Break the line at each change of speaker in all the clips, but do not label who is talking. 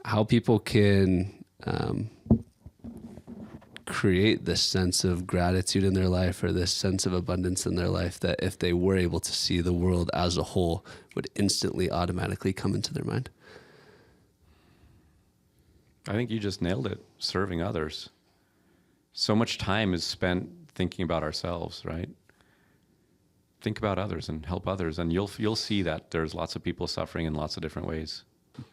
how people can create this sense of gratitude in their life, or this sense of abundance in their life, that if they were able to see the world as a whole, would instantly automatically come into their mind.
I think you just nailed it. Serving others. So much time is spent thinking about ourselves, right? Think about others and help others, and you'll see that there's lots of people suffering in lots of different ways.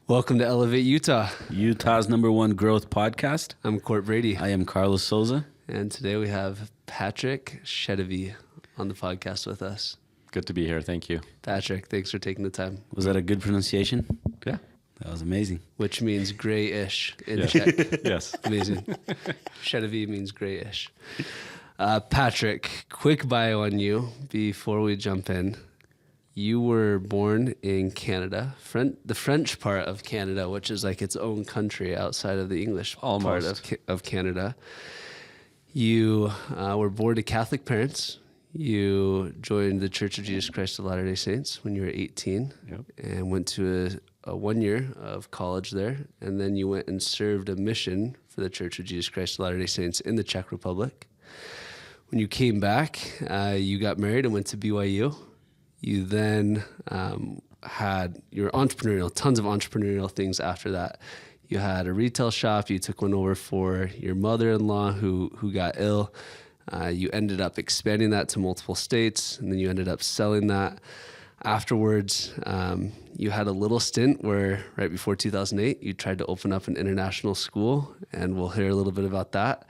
Welcome to Elevate Utah.
Utah's #1 growth podcast.
I'm Court Brady.
I am Carlos Souza.
And today we have Patrick Sedivy on the podcast with us.
Good to be here. Thank you.
Patrick, thanks for taking the time.
Was that a good pronunciation?
Yeah.
That was amazing.
Which means grayish in
Yes.
Czech.
Yes.
Amazing. Sedivy means grayish. Patrick, quick bio on you before we jump in. You were born in Canada, the French part of Canada, which is like its own country outside of the English part of Canada. You were born to Catholic parents. You joined the Church of Jesus Christ of Latter-day Saints when you were 18.
Yep.
And went to a 1 year of college there. And then you went and served a mission for the Church of Jesus Christ of Latter-day Saints in the Czech Republic. When you came back, you got married and went to BYU. You then had your entrepreneurial, tons of entrepreneurial things after that. You had a retail shop. You took one over for your mother-in-law who got ill. You ended up expanding that to multiple states, and then you ended up selling that. Afterwards, you had a little stint where right before 2008, you tried to open up an international school, and we'll hear a little bit about that.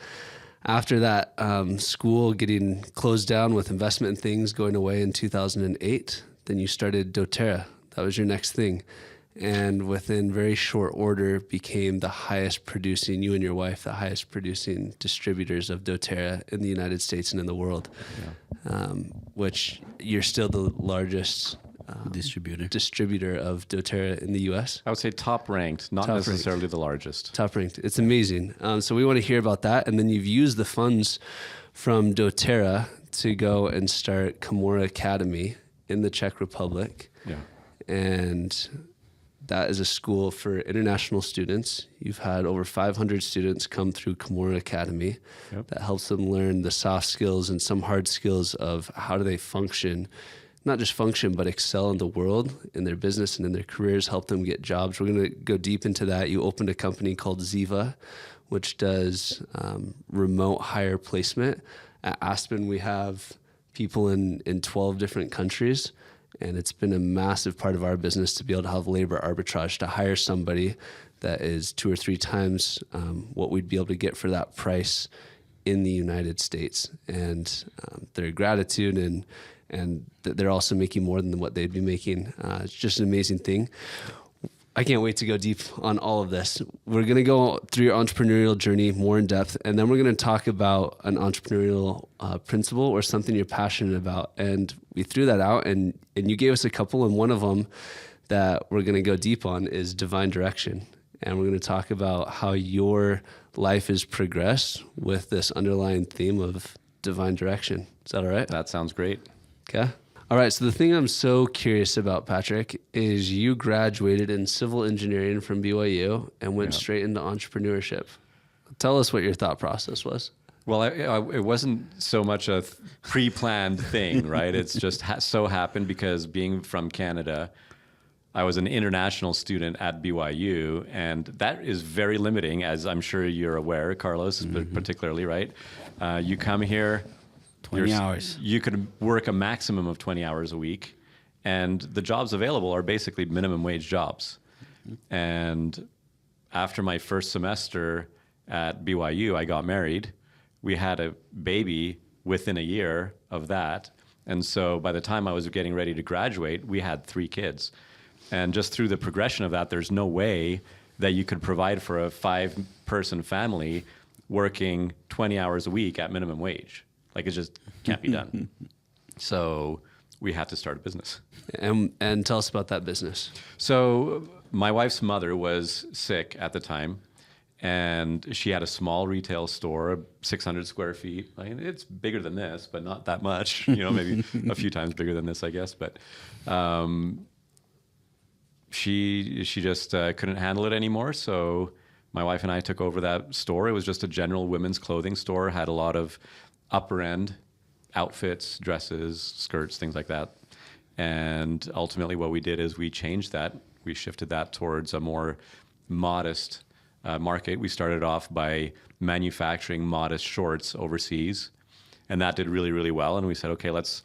After that, school getting closed down with investment and things going away in 2008, then you started doTERRA. That was your next thing. And within very short order became the highest producing, you and your wife, the highest producing distributors of doTERRA in the United States and in the world, which you're still the largest distributor of doTERRA in the U.S.
I would say top ranked, not necessarily the largest.
Top ranked. It's amazing. So we want to hear about that. And then you've used the funds from doTERRA to go and start Cumorah Academy in the Czech Republic.
Yeah.
And that is a school for international students. You've had over 500 students come through Cumorah Academy.
Yep.
That helps them learn the soft skills and some hard skills of how do they function, not just function, but excel in the world, in their business and in their careers, help them get jobs. We're going to go deep into that. You opened a company called Ziva, which does remote hire placement. At Aspen, we have people in 12 different countries, and it's been a massive part of our business to be able to have labor arbitrage, to hire somebody that is 2 or 3 times what we'd be able to get for that price in the United States. And their gratitude and they're also making more than what they'd be making. It's just an amazing thing. I can't wait to go deep on all of this. We're going to go through your entrepreneurial journey more in depth, and then we're going to talk about an entrepreneurial principle or something you're passionate about. And we threw that out, and you gave us a couple, and one of them that we're going to go deep on is divine direction. And we're going to talk about how your life has progressed with this underlying theme of divine direction. Is that all right?
That sounds great.
Okay. All right. So the thing I'm so curious about, Patrick, is you graduated in civil engineering from BYU and went straight into entrepreneurship. Tell us what your thought process was.
Well, it wasn't so much a pre-planned thing, right? It's just so happened because being from Canada, I was an international student at BYU, and that is very limiting, as I'm sure you're aware, Carlos, particularly, right? You come here.
20 hours.
You could work a maximum of 20 hours a week, and the jobs available are basically minimum wage jobs. And after my first semester at BYU, I got married. We had a baby within a year of that. And so by the time I was getting ready to graduate, we had 3 kids. And just through the progression of that, there's no way that you could provide for a 5-person family working 20 hours a week at minimum wage. Like, it just can't be done. So we had to start a business.
And tell us about that business.
So my wife's mother was sick at the time, and she had a small retail store, 600 square feet. I mean, it's bigger than this, but not that much. Maybe a few times bigger than this, I guess. But she just couldn't handle it anymore. So my wife and I took over that store. It was just a general women's clothing store, had a lot of upper end outfits, dresses, skirts, things like that. And ultimately what we did is we changed that. We shifted that towards a more modest market. We started off by manufacturing modest shorts overseas, and that did really, really well. And we said, okay, let's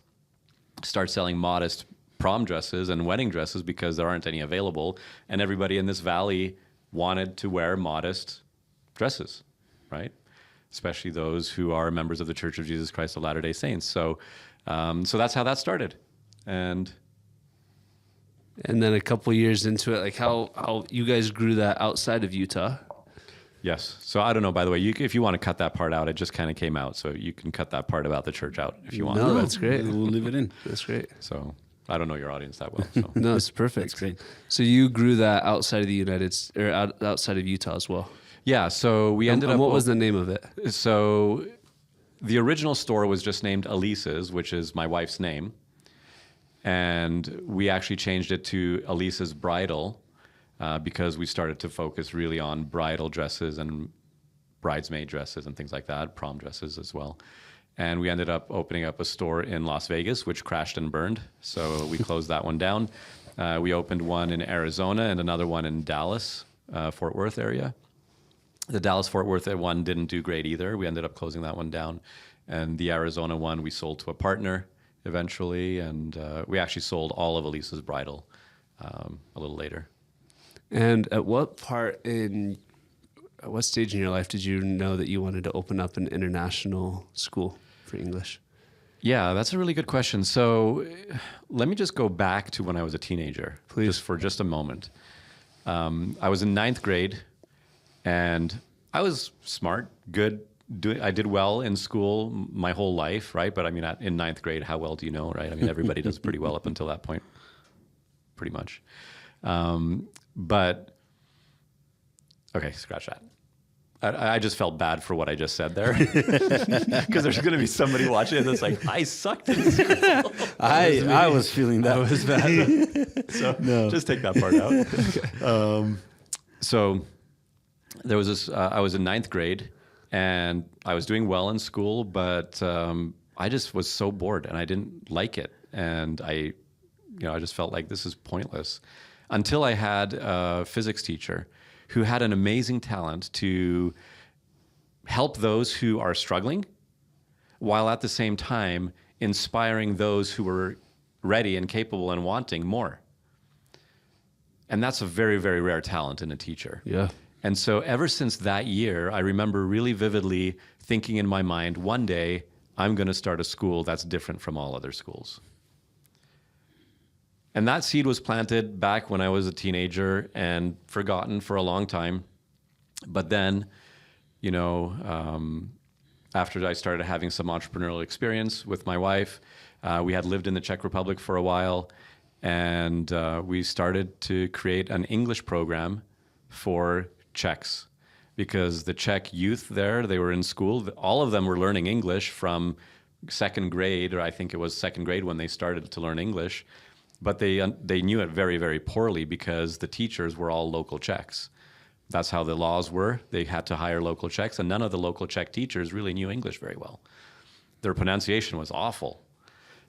start selling modest prom dresses and wedding dresses because there aren't any available. And everybody in this valley wanted to wear modest dresses, right? Especially those who are members of the Church of Jesus Christ of Latter-day Saints. So that's how that started. And
then a couple years into it, like how you guys grew that outside of Utah.
yes. So I don't know, by the way, if you want to cut that part out, it just kind of came out. So you can cut that part about the church out if you want.
No, that's great.
We'll leave it in.
That's great.
So I don't know your audience that well. So.
No, it's perfect.
That's great.
So you grew that outside of the outside of Utah as well.
Yeah. So we ended up.
What was the name of it?
So the original store was just named Elise's, which is my wife's name. And we actually changed it to Elise's Bridal because we started to focus really on bridal dresses and bridesmaid dresses and things like that, prom dresses as well. And we ended up opening up a store in Las Vegas, which crashed and burned. So we closed that one down. We opened one in Arizona and another one in Dallas, Fort Worth area. The Dallas-Fort Worth one didn't do great either. We ended up closing that one down. And the Arizona one we sold to a partner eventually, and we actually sold all of Elise's Bridal a little later.
And at what stage in your life did you know that you wanted to open up an international school for English?
Yeah, that's a really good question. So let me just go back to when I was a teenager,
Please.
just for just a moment. I was in 9th grade, and I was smart, good. I did well in school my whole life, right? But I mean, in 9th grade, how well do you know, right? I mean, everybody does pretty well up until that point, pretty much. But, okay, scratch that. I just felt bad for what I just said there. Because there's going to be somebody watching that's like, I sucked in school.
I was feeling that was bad.
So
No.
just take that part out. So there was this, I was in 9th grade, and I was doing well in school, but I just was so bored and I didn't like it. And I just felt like this is pointless until I had a physics teacher who had an amazing talent to help those who are struggling while at the same time inspiring those who were ready and capable and wanting more. And that's a very, very rare talent in a teacher.
Yeah.
And so ever since that year, I remember really vividly thinking in my mind, one day I'm going to start a school that's different from all other schools. And that seed was planted back when I was a teenager and forgotten for a long time. But then, after I started having some entrepreneurial experience with my wife, we had lived in the Czech Republic for a while, and we started to create an English program for Czechs, because the Czech youth there, they were in school. All of them were learning English from 2nd grade, or I think it was 2nd grade when they started to learn English. But they knew it very, very poorly because the teachers were all local Czechs. That's how the laws were. They had to hire local Czechs, and none of the local Czech teachers really knew English very well. Their pronunciation was awful.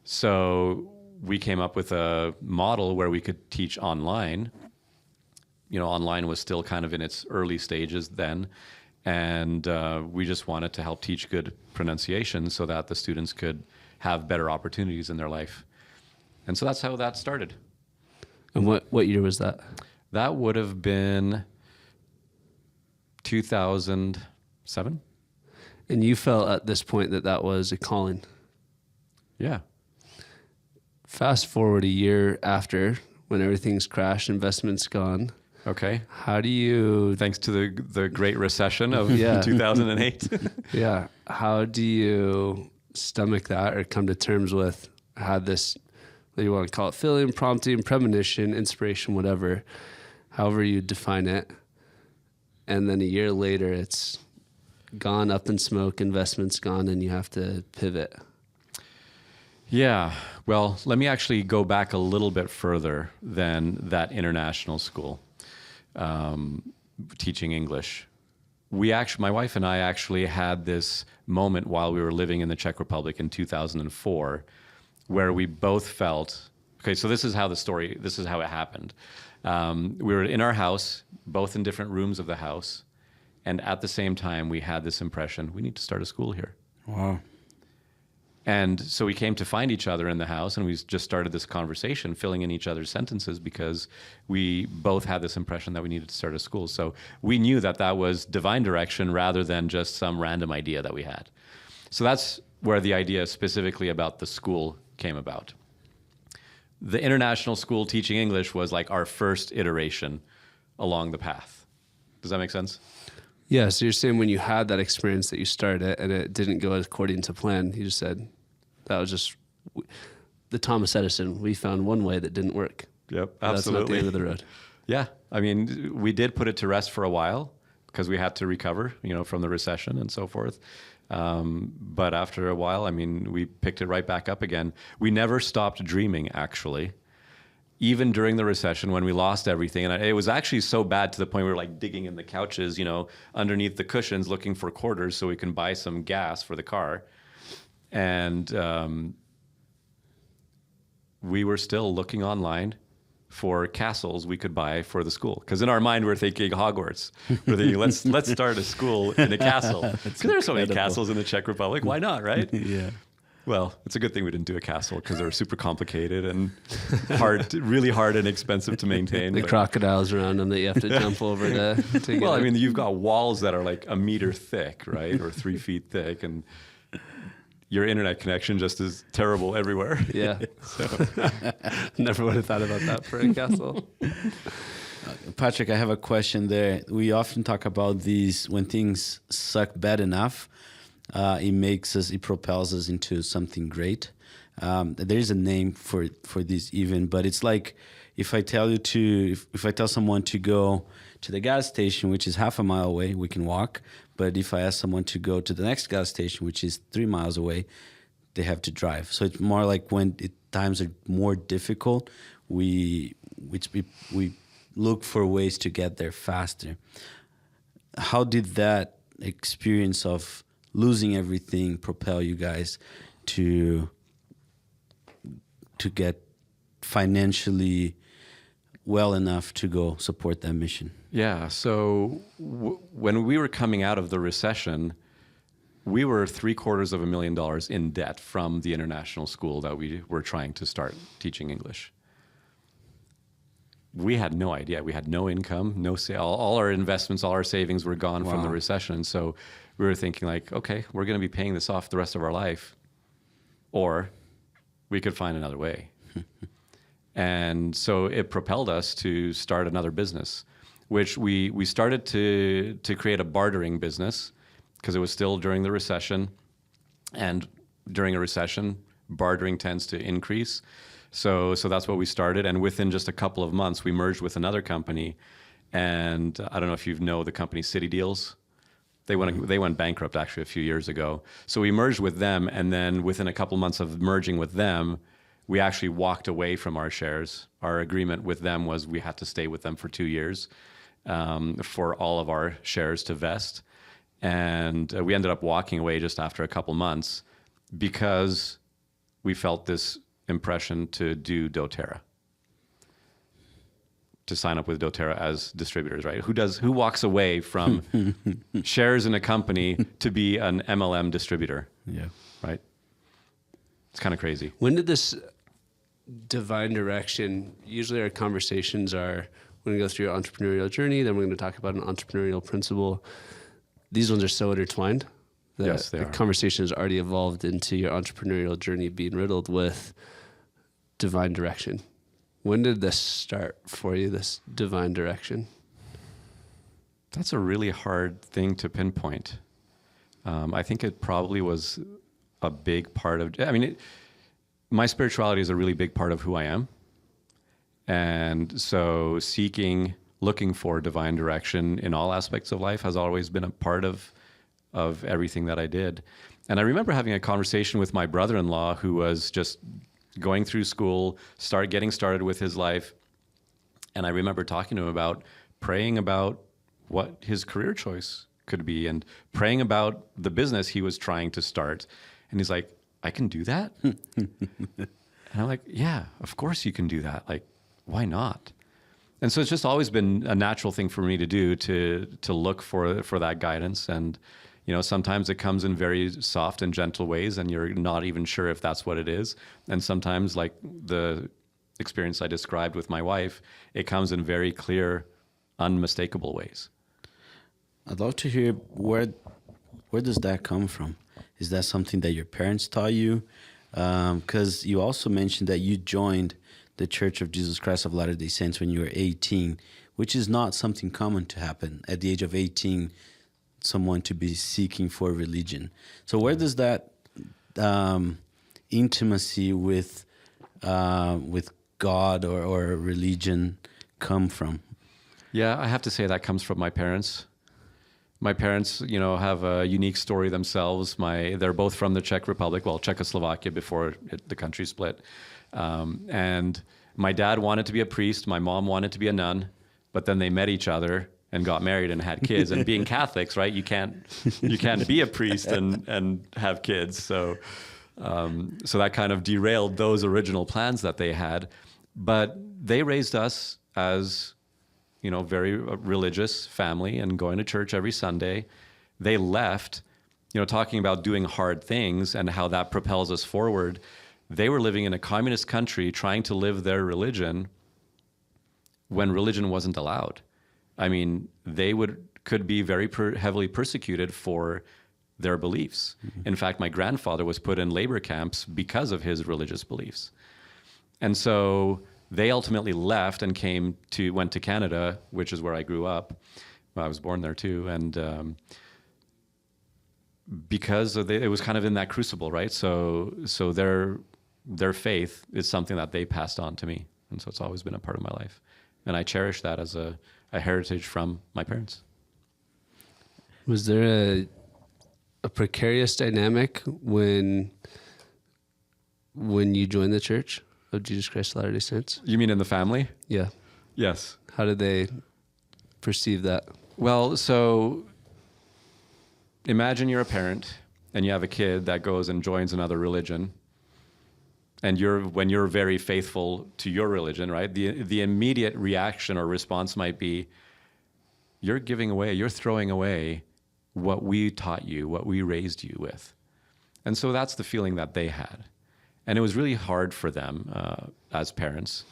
So we came up with a model where we could teach online. Online was still kind of in its early stages then. And we just wanted to help teach good pronunciation so that the students could have better opportunities in their life. And so that's how that started.
And what year was that?
That would have been 2007.
And you felt at this point that was a calling.
Yeah.
Fast forward a year after, when everything's crashed, investment's gone.
Okay.
How do you...
Thanks to the Great Recession of
Yeah.
2008.
Yeah. How do you stomach that or come to terms with how this... you want to call it feeling, prompting, premonition, inspiration, whatever, however you define it. And then a year later, it's gone up in smoke, investment's gone, and you have to pivot.
Yeah. Well, let me actually go back a little bit further than that international school, teaching English. My wife and I actually had this moment while we were living in the Czech Republic in 2004, where we both felt, okay, so this is how it happened. We were in our house, both in different rooms of the house. And at the same time, we had this impression, we need to start a school here.
Wow.
And so we came to find each other in the house, and we just started this conversation, filling in each other's sentences, because we both had this impression that we needed to start a school. So we knew that that was divine direction rather than just some random idea that we had. So that's where the idea specifically about the school came about. The international school teaching English was like our first iteration along the path. Does that make sense?
Yeah, so you're saying when you had that experience that you started it and it didn't go according to plan, you just said, that was just the Thomas Edison. We found one way that didn't work.
Yep,
But that's not the
absolutely.
end of the road.
Yeah, I mean, we did put it to rest for a while because we had to recover, from the recession and so forth. But after a while, I mean, we picked it right back up again. We never stopped dreaming, actually. Even during the recession when we lost everything. And it was actually so bad to the point we were like digging in the couches, underneath the cushions looking for quarters so we can buy some gas for the car. And we were still looking online for castles we could buy for the school. Because in our mind, we're thinking Hogwarts. We're thinking, let's start a school in a castle. Because there are so many castles in the Czech Republic. Why not, right?
Yeah.
Well, it's a good thing we didn't do a castle because they were super complicated and really hard and expensive to maintain.
The crocodiles around them that you have to jump over to get
Well, I
it.
mean, you've got walls that are like 1 meter thick, right? Or 3 feet thick. And your internet connection just is terrible everywhere.
Yeah. Never would have thought about that for a castle.
Patrick, I have a question there. We often talk about these when things suck bad enough. It propels us into something great. There's a name for this even, but it's like if I tell someone to go to the gas station, which is half a mile away, we can walk. But if I ask someone to go to the next gas station, which is 3 miles away, they have to drive. So it's more like when times are more difficult, we look for ways to get there faster. How did that experience of losing everything propel you guys to get financially well enough to go support that mission?
Yeah. So when we were coming out of the recession, we were $750,000 in debt from the international school that we were trying to start teaching English. We had no idea. We had no income, no sale. All our investments, all our savings were gone from the recession. So we were thinking like, okay, we're going to be paying this off the rest of our life, or we could find another way. And so it propelled us to start another business, which we started to create a bartering business because it was still during the recession. And during a recession, bartering tends to increase. So that's what we started. And within just a couple of months, we merged with another company. And I don't know if you know the company City Deals. They went bankrupt actually a few years ago. So we merged with them. And then within a couple of months of merging with them, we actually walked away from our shares. Our agreement with them was we had to stay with them for 2 years for all of our shares to vest. And we ended up walking away just after a couple months because we felt this impression to do doTERRA, to sign up with doTERRA as distributors, right? Who walks away from shares in a company to be an MLM distributor?
Yeah.
Right? It's kind of crazy.
When did this divine direction, usually our conversations are, we're going to go through your entrepreneurial journey, then we're going to talk about an entrepreneurial principle. These ones are so intertwined that
Yes, they
the
are.
conversation has already evolved into your entrepreneurial journey being riddled with divine direction. When did this start for you, this divine direction?
That's a really hard thing to pinpoint. I think it probably was a big part of, my spirituality is a really big part of who I am. And so looking for divine direction in all aspects of life has always been a part of of everything that I did. And I remember having a conversation with my brother-in-law who was just going through school, getting started with his life. And I remember talking to him about praying about what his career choice could be and praying about the business he was trying to start. And he's like, I can do that? And I'm like, yeah, of course you can do that. Like, why not? And so it's just always been a natural thing for me to do, to look for that guidance. And, you know, sometimes it comes in very soft and gentle ways and you're not even sure if that's what it is. And sometimes, like the experience I described with my wife, it comes in very clear, unmistakable ways.
I'd love to hear where does that come from? Is that something that your parents taught you? Because you also mentioned that you joined the Church of Jesus Christ of Latter-day Saints when you were 18, which is not something common to happen at the age of 18, someone to be seeking for religion. So where does that intimacy with God or religion come from?
Yeah, I have to say that comes from my parents. My parents, you know, have a unique story themselves. They're both from the Czech Republic, well, Czechoslovakia before the country split. And my dad wanted to be a priest. My mom wanted to be a nun, but then they met each other and got married and had kids. And being Catholics, right, you can't be a priest and have kids. So that kind of derailed those original plans that they had. But they raised us as, you know, very religious family and going to church every Sunday. They left, you know, talking about doing hard things and how that propels us forward. They were living in a communist country trying to live their religion when religion wasn't allowed. I mean, they could be very heavily persecuted for their beliefs. Mm-hmm. In fact, my grandfather was put in labor camps because of his religious beliefs. And so they ultimately left and went to Canada, which is where I grew up. I was born there too. And because it was kind of in that crucible, right? So their faith is something that they passed on to me. And so it's always been a part of my life. And I cherish that as a heritage from my parents.
Was there a precarious dynamic when you joined the Church of Jesus Christ of Latter-day Saints?
You mean in the family?
Yeah.
Yes.
How did they perceive that?
Well, so imagine you're a parent and you have a kid that goes and joins another religion. And when you're very faithful to your religion, right? The immediate reaction or response might be, you're throwing away what we taught you, what we raised you with. And so that's the feeling that they had. And it was really hard for them as parents.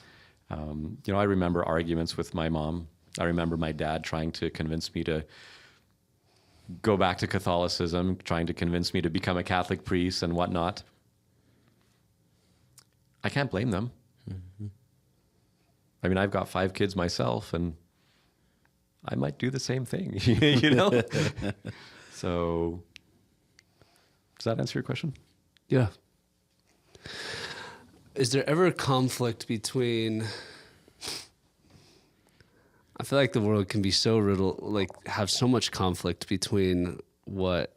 You know, I remember arguments with my mom. I remember my dad trying to convince me to go back to Catholicism, trying to convince me to become a Catholic priest and whatnot. I can't blame them. Mm-hmm. I mean, I've got 5 kids myself, and I might do the same thing, you know? So, does that answer your question?
Yeah. Is there ever a conflict between... I feel like the world can be so riddled, like have so much conflict between whether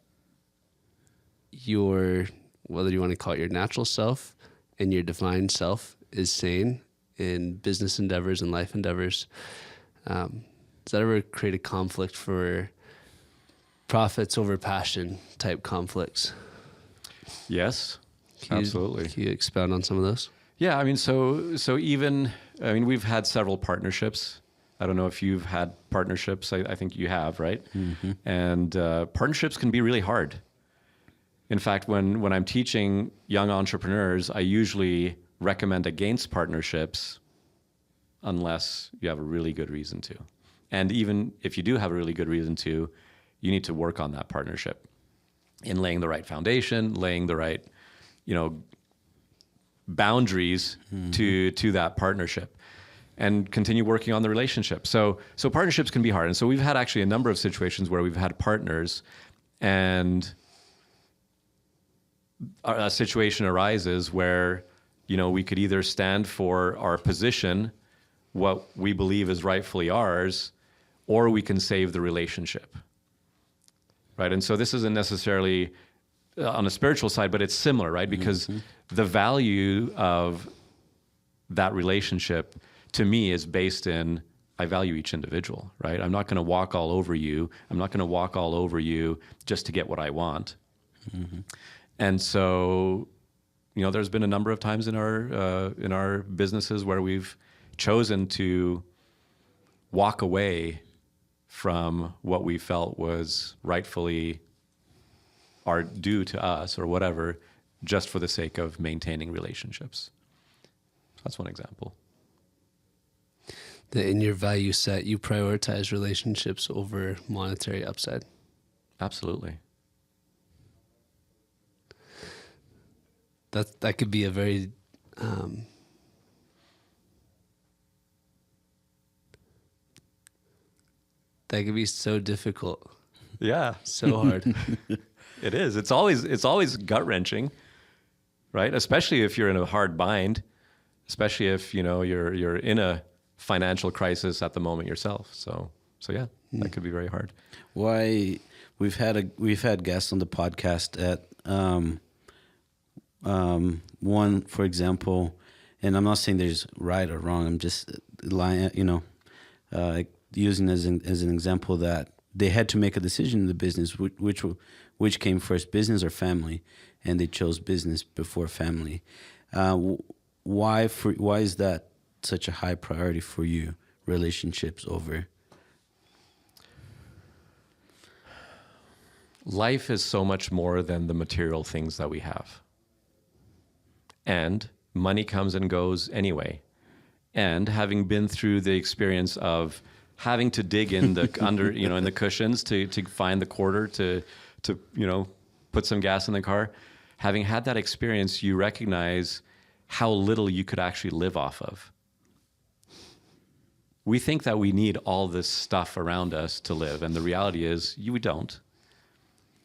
you want to call it your natural self and your divine self is saying in business endeavors and life endeavors. Does that ever create a conflict for profits over passion type conflicts?
Yes, absolutely.
Can you expound on some of those?
Yeah, I mean, we've had several partnerships. I don't know if you've had partnerships. I think you have, right? Mm-hmm. And partnerships can be really hard. In fact, when I'm teaching young entrepreneurs, I usually recommend against partnerships unless you have a really good reason to. And even if you do have a really good reason to, you need to work on that partnership in laying the right foundation, laying the right, you know, boundaries to that partnership, and continue working on the relationship. So partnerships can be hard. And so we've had actually a number of situations where we've had partners and a situation arises where, you know, we could either stand for our position, what we believe is rightfully ours, or we can save the relationship. right? And so this isn't necessarily on a spiritual side, but it's similar, right? Because the value of that relationship to me is based in, I value each individual, right? I'm not going to walk all over you. I'm not going to walk all over you just to get what I want. And so, you know, there's been a number of times in our businesses where we've chosen to walk away from what we felt was rightfully our due to us or whatever, just for the sake of maintaining relationships. That's one example.
That in your value set, you prioritize relationships over monetary upside.
Absolutely.
That could be a very that could be so difficult,
Yeah,
so hard.
it is. It's always gut-wrenching, right? Especially if you're in a hard bind, especially if, you know, you're in a financial crisis at the moment yourself. So yeah, that could be very hard.
Why we've had guests on the podcast at one, for example, and I'm not saying there's right or wrong. I'm just lying, you know, using as an example that they had to make a decision in the business, which came first, business or family, and they chose business before family. Why is that such a high priority for you, relationships over?
Life is so much more than the material things that we have. And money comes and goes anyway. And having been through the experience of having to dig in the in the cushions to find the quarter to you know, put some gas in the car, having had that experience, you recognize how little you could actually live off of. We think that we need all this stuff around us to live, and the reality is we don't.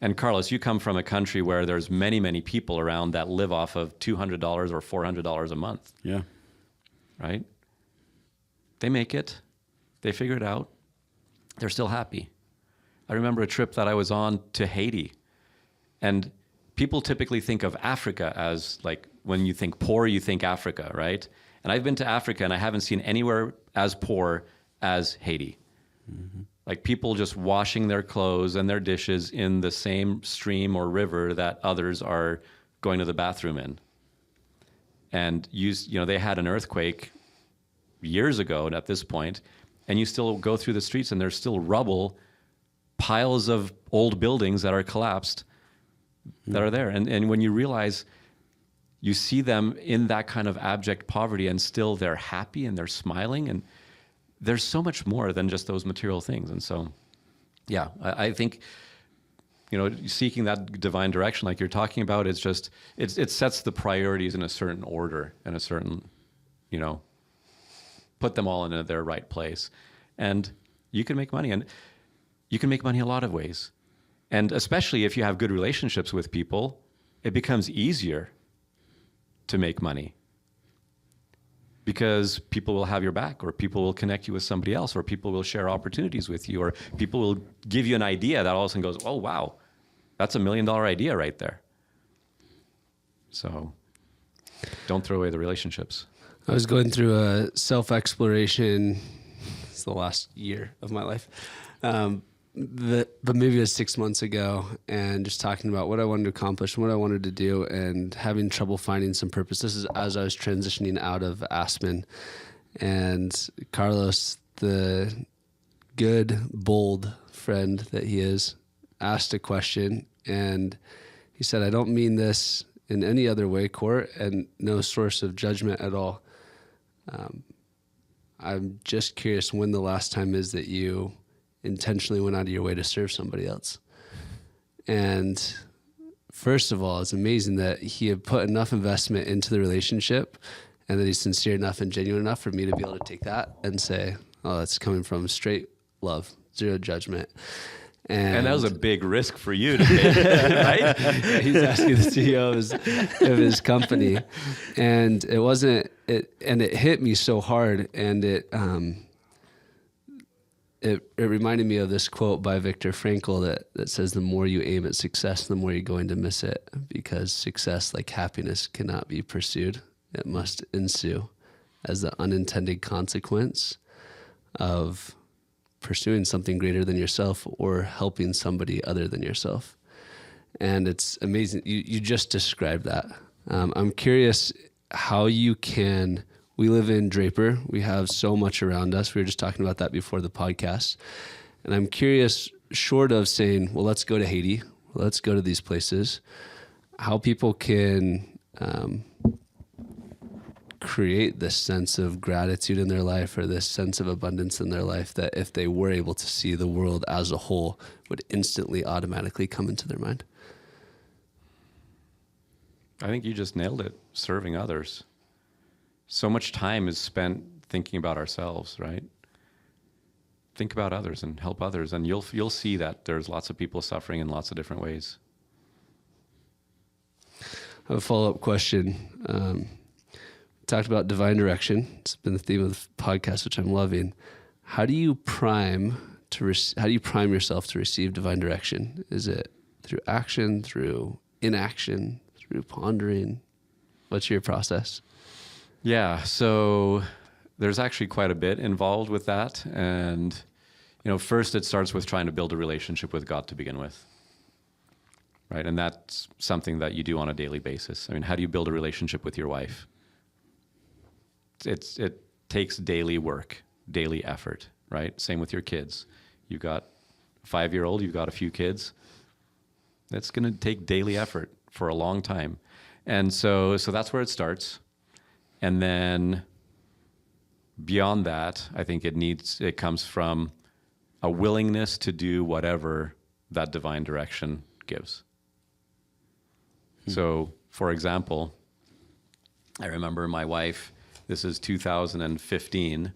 And Carlos, you come from a country where there's many, many people around that live off of $200 or $400 a month.
Yeah.
Right? They make it. They figure it out. They're still happy. I remember a trip that I was on to Haiti. And people typically think of Africa as, like, when you think poor, you think Africa, right? And I've been to Africa and I haven't seen anywhere as poor as Haiti. Like people just washing their clothes and their dishes in the same stream or river that others are going to the bathroom in. And you know, they had an earthquake years ago at this point, and you still go through the streets and there's still rubble, piles of old buildings that are collapsed that are there. And when you realize, you see them in that kind of abject poverty and still they're happy and they're smiling, and there's so much more than just those material things. And so, yeah, I think, you know, seeking that divine direction like you're talking about, it's just, it sets the priorities in a certain order and a certain, you know, put them all in their right place. And you can make money, and you can make money a lot of ways. And especially if you have good relationships with people, it becomes easier to make money, because people will have your back, or people will connect you with somebody else, or people will share opportunities with you, or people will give you an idea that all of a sudden goes, oh, wow, that's $1 million idea right there. So don't throw away the relationships.
I was going through a self-exploration. It's the last year of my life. But maybe it was 6 months ago, and just talking about what I wanted to accomplish and what I wanted to do, and having trouble finding some purpose. This is as I was transitioning out of Aspen, and Carlos, the good, bold friend that he is, asked a question, and he said, I don't mean this in any other way, Court, and no source of judgment at all. I'm just curious when the last time is that you intentionally went out of your way to serve somebody else. And first of all, it's amazing that he had put enough investment into the relationship, and that he's sincere enough and genuine enough for me to be able to take that and say, oh, that's coming from straight love, zero judgment. And
that was a big risk for you to take, right?
Yeah, he's asking the CEO of his company. And it wasn't, and it hit me so hard, and it reminded me of this quote by Viktor Frankl that says, the more you aim at success, the more you're going to miss it, because success, like happiness, cannot be pursued. It must ensue as the unintended consequence of pursuing something greater than yourself or helping somebody other than yourself. And it's amazing. You just described that. I'm curious how you can... We live in Draper. We have so much around us. We were just talking about that before the podcast. And I'm curious, short of saying, well, let's go to Haiti, let's go to these places, how people can create this sense of gratitude in their life, or this sense of abundance in their life, that if they were able to see the world as a whole, would instantly, automatically come into their mind.
I think you just nailed it. Serving others. So much time is spent thinking about ourselves, right? Think about others and help others, and you'll see that there's lots of people suffering in lots of different ways.
I have a follow-up question. Talked about divine direction. It's been the theme of the podcast, which I'm loving. How do you prime yourself to receive divine direction? Is it through action, through inaction, through pondering? What's your process?
Yeah, so there's actually quite a bit involved with that. And, first it starts with trying to build a relationship with God to begin with, right? And that's something that you do on a daily basis. I mean, how do you build a relationship with your wife? It takes daily work, daily effort, right? Same with your kids. You've got a 5-year-old, you've got a few kids. That's going to take daily effort for a long time. And so that's where it starts. And then beyond that, I think it comes from a willingness to do whatever that divine direction gives. So, for example, I remember my wife, this is 2015,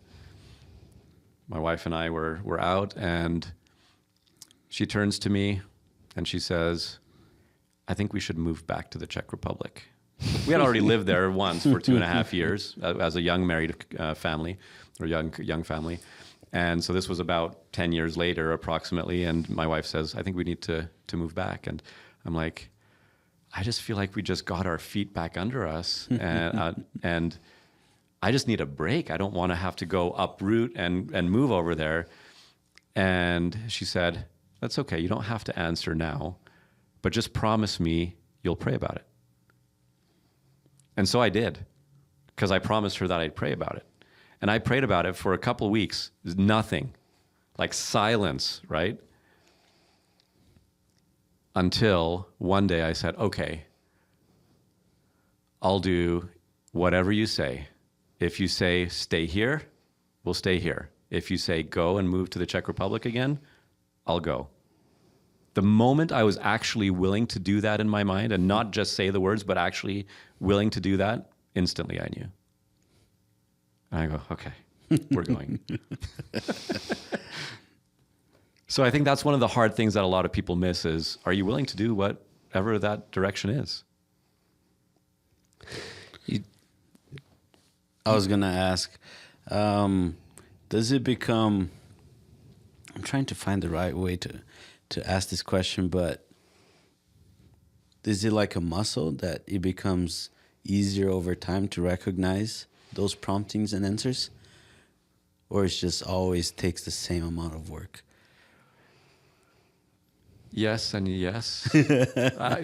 my wife and I were out, and she turns to me and she says, I think we should move back to the Czech Republic. We had already lived there once for 2.5 years as a young married family, or young family. And so this was about 10 years later, approximately. And my wife says, I think we need to move back. And I'm like, I just feel like we just got our feet back under us. And I just need a break. I don't want to have to go uproot and move over there. And she said, that's okay. You don't have to answer now, but just promise me you'll pray about it. And so I did, because I promised her that I'd pray about it. And I prayed about it for a couple of weeks. Nothing. Like silence, right? Until one day I said, okay, I'll do whatever you say. If you say stay here, we'll stay here. If you say go and move to the Czech Republic again, I'll go. The moment I was actually willing to do that in my mind, and not just say the words, but actually willing to do that, instantly I knew. And I go, okay, we're going. So I think that's one of the hard things that a lot of people miss is, are you willing to do whatever that direction is?
I was going to ask, does it become, I'm trying to find the right way to ask this question, but is it like a muscle that it becomes easier over time to recognize those promptings and answers? Or it just always takes the same amount of work?
Yes and yes.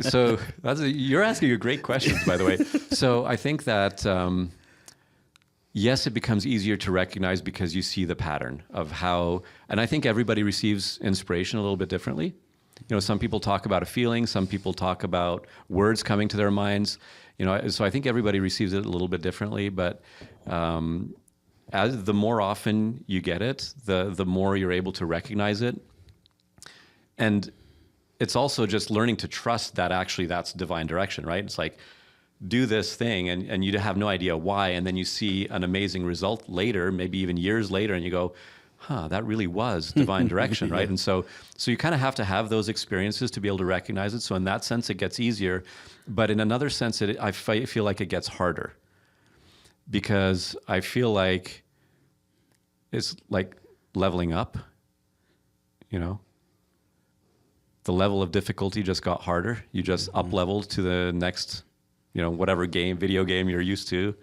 So you're asking a great question, by the way. So I think that, yes, it becomes easier to recognize because you see the pattern of how, and I think everybody receives inspiration a little bit differently. Some people talk about a feeling, some people talk about words coming to their minds. So I think everybody receives it a little bit differently, but as the more often you get it, the more you're able to recognize it. And it's also just learning to trust that actually that's divine direction, right? It's like, do this thing and you have no idea why, and then you see an amazing result later, maybe even years later, and you go, that really was divine direction, right? And so you kind of have to have those experiences to be able to recognize it. So in that sense, it gets easier. But in another sense, I feel like it gets harder, because I feel like it's like leveling up. you know. The level of difficulty just got harder. You just up-leveled to the next, you know, whatever video game you're used to.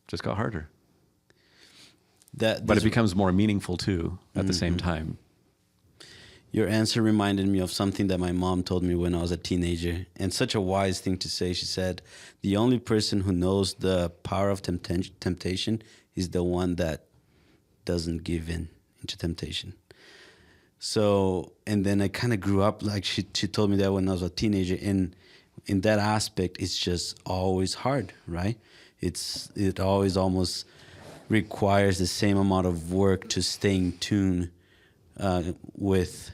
Just got harder. But it becomes more meaningful too at the same time.
Your answer reminded me of something that my mom told me when I was a teenager, and such a wise thing to say. She said, the only person who knows the power of temptation is the one that doesn't give in into temptation. So, and then I kind of grew up, like she told me that when I was a teenager, and in that aspect, it's just always hard, right? It always almost requires the same amount of work to stay in tune with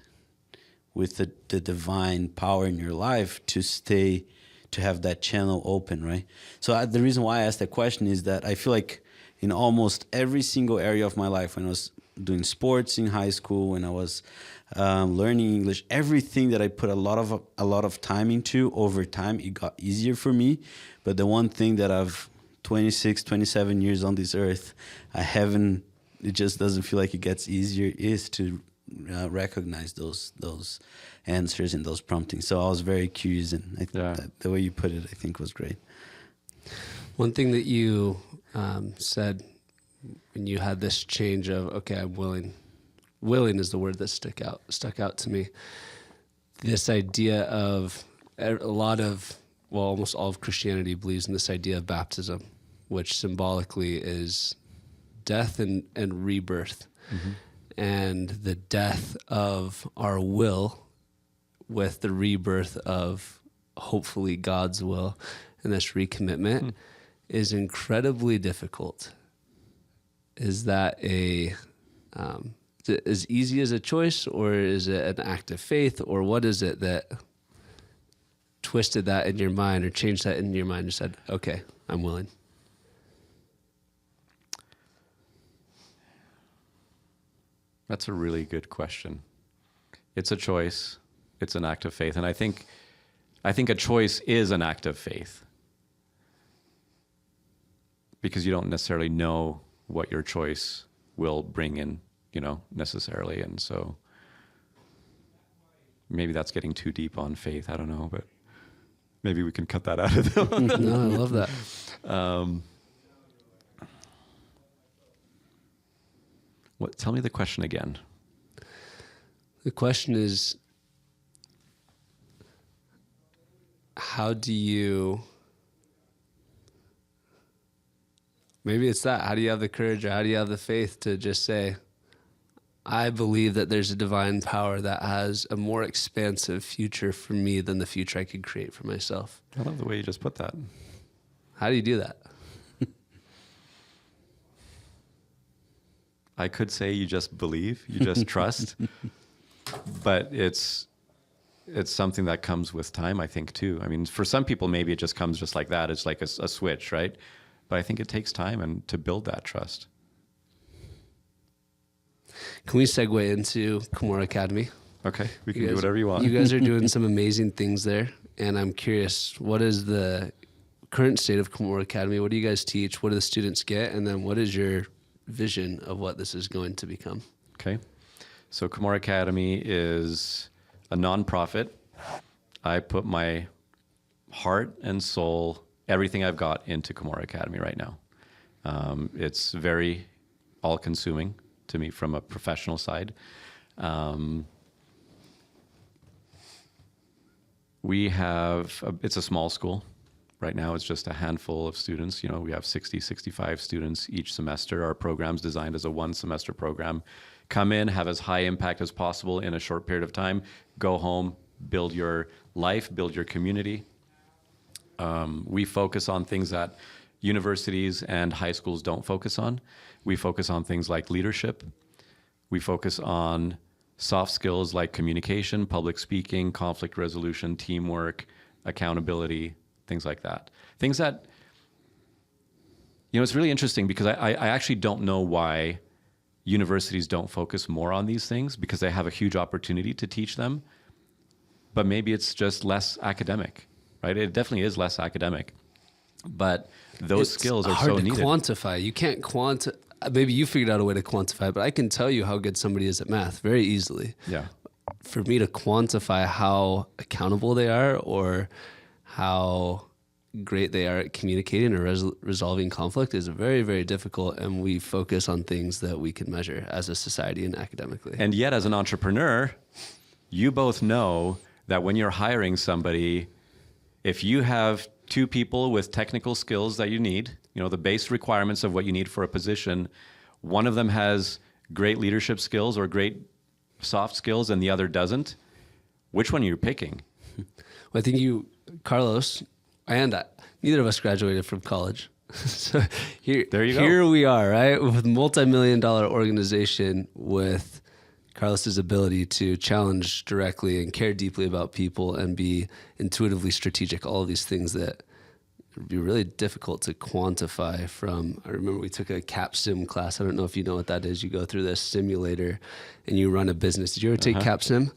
the divine power in your life to have that channel open, right? So the reason why I asked that question is that I feel like in almost every single area of my life, when I was doing sports in high school, when I was learning English, everything that I put a lot of time into, over time, it got easier for me. But the one thing that I've 26, 27 years on this earth, it just doesn't feel like it gets easier, is to recognize those answers and those promptings. So I was very curious, and the way you put it, I think, was great.
One thing that you said when you had this change of, okay, I'm willing. Willing is the word that stuck out to me. This idea of almost all of Christianity believes in this idea of baptism, which symbolically is death and rebirth. Mm-hmm. And the death of our will with the rebirth of hopefully God's will, and this recommitment is incredibly difficult. Is that as easy as a choice, or is it an act of faith, or what is it that twisted that in your mind or changed that in your mind and said, okay, I'm willing?
That's a really good question. It's a choice. It's an act of faith. And I think a choice is an act of faith, because you don't necessarily know what your choice will bring in, necessarily. And so maybe that's getting too deep on faith. I don't know, but maybe we can cut that out of them.
No, I love that.
Tell me the question again.
The question is, how do you have the courage, or how do you have the faith to just say, I believe that there's a divine power that has a more expansive future for me than the future I could create for myself?
I love the way you just put that.
How do you do that?
I could say you just believe, you just trust, but it's something that comes with time, I think, too. I mean, for some people, maybe it just comes just like that. It's like a switch, right? But I think it takes time and to build that trust.
Can we segue into Cumorah Academy?
Okay, we can do whatever you want.
You guys are doing some amazing things there, and I'm curious, what is the current state of Cumorah Academy? What do you guys teach? What do the students get? And then what is your vision of what this is going to become?
Okay, so Cumorah Academy is a nonprofit. I put my heart and soul, everything I've got, into Cumorah Academy right now. It's very all-consuming to me from a professional side. It's a small school. Right now, it's just a handful of students. We have 60, 65 students each semester. Our program's designed as a one-semester program. Come in, have as high impact as possible in a short period of time, go home, build your life, build your community. We focus on things that universities and high schools don't focus on. We focus on things like leadership. We focus on soft skills like communication, public speaking, conflict resolution, teamwork, accountability, things like that. Things that, it's really interesting because I actually don't know why universities don't focus more on these things, because they have a huge opportunity to teach them. But maybe it's just less academic, right? It definitely is less academic. But those skills are so needed.
It's hard to quantify. You can't maybe you figured out a way to quantify it, but I can tell you how good somebody is at math very easily.
Yeah.
For me to quantify how accountable they are or how great they are at communicating or resolving conflict is very, very difficult. And we focus on things that we can measure as a society and academically.
And yet, as an entrepreneur, you both know that when you're hiring somebody, if you have two people with technical skills that you need, the base requirements of what you need for a position, one of them has great leadership skills or great soft skills and the other doesn't, which one are you picking?
Well, I think Carlos, and neither of us graduated from college. So here we are, right? With a multi-million-dollar organization with Carlos's ability to challenge directly and care deeply about people and be intuitively strategic, all of these things that would be really difficult to quantify from. I remember we took a Cap Sim class. I don't know if you know what that is. You go through this simulator and you run a business. Did you ever take Cap Sim?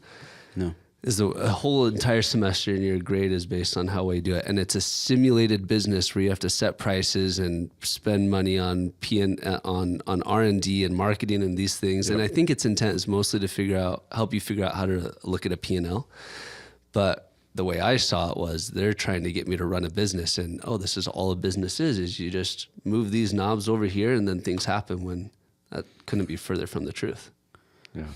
No.
Is a whole entire semester and your grade is based on how well you do it. And it's a simulated business where you have to set prices and spend money on on R&D and marketing and these things. Yep. And I think its intent is mostly to help you figure out how to look at a P&L. But the way I saw it was they're trying to get me to run a business and, this is all a business is you just move these knobs over here and then things happen, when that couldn't be further from the truth.
Yeah.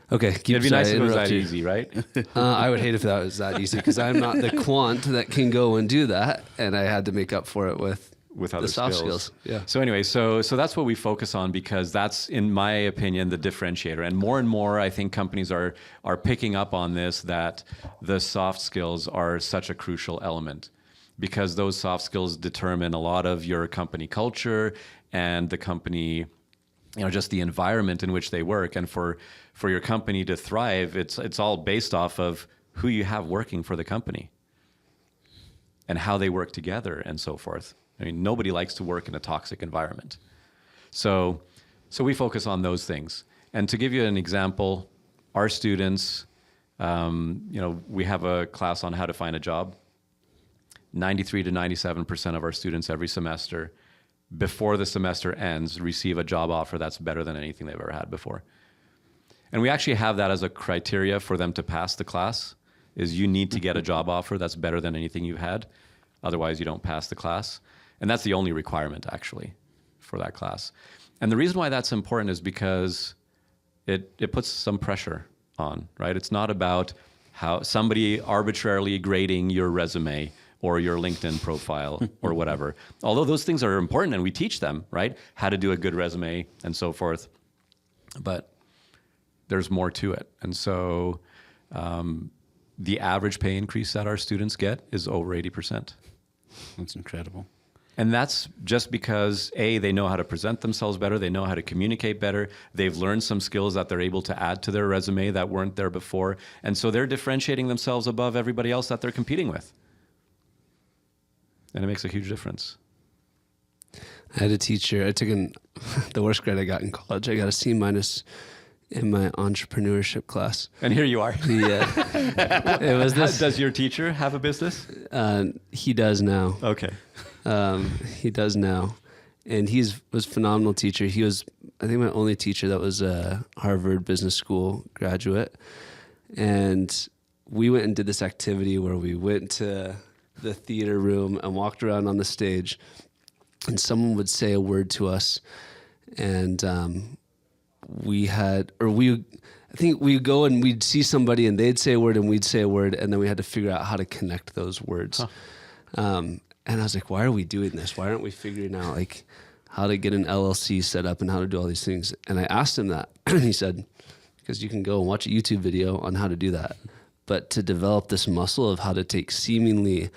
Okay,
it'd be nice if it was that easy, right?
I would hate if that was that easy because I'm not the quant that can go and do that, and I had to make up for it with
other
the soft skills. Yeah.
So anyway, so that's what we focus on because that's, in my opinion, the differentiator. And more, I think companies are picking up on this, that the soft skills are such a crucial element because those soft skills determine a lot of your company culture and the company, just the environment in which they work. And for your company to thrive, it's all based off of who you have working for the company and how they work together and so forth. I mean, nobody likes to work in a toxic environment. So we focus on those things. And to give you an example, our students, we have a class on how to find a job. 93 to 97% of our students every semester, before the semester ends, receive a job offer that's better than anything they've ever had before. And we actually have that as a criteria for them to pass the class, is you need to get a job offer that's better than anything you've had. Otherwise, you don't pass the class. And that's the only requirement, actually, for that class. And the reason why that's important is because it puts some pressure on, right? It's not about how somebody arbitrarily grading your resume or your LinkedIn profile or whatever. Although those things are important and we teach them, right? How to do a good resume and so forth. But there's more to it. And so the average pay increase that our students get is over 80%.
That's incredible.
And that's just because, A, they know how to present themselves better, they know how to communicate better, they've learned some skills that they're able to add to their resume that weren't there before, and so they're differentiating themselves above everybody else that they're competing with. And it makes a huge difference.
I had a teacher, I took the worst grade I got in college. I got a C- in my entrepreneurship class.
And here you are.
It was this.
Does your teacher have a business?
He does now.
Okay.
He does now. And was a phenomenal teacher. He was, I think, my only teacher that was a Harvard Business School graduate. And we went and did this activity where we went to the theater room and walked around on the stage, and someone would say a word to us, and I think we'd go and we'd see somebody and they'd say a word and we'd say a word, and then we had to figure out how to connect those words. And I was like, why are we doing this? Why aren't we figuring out like how to get an LLC set up and how to do all these things? And I asked him that, and he said, because you can go and watch a YouTube video on how to do that. But to develop this muscle of how to take seemingly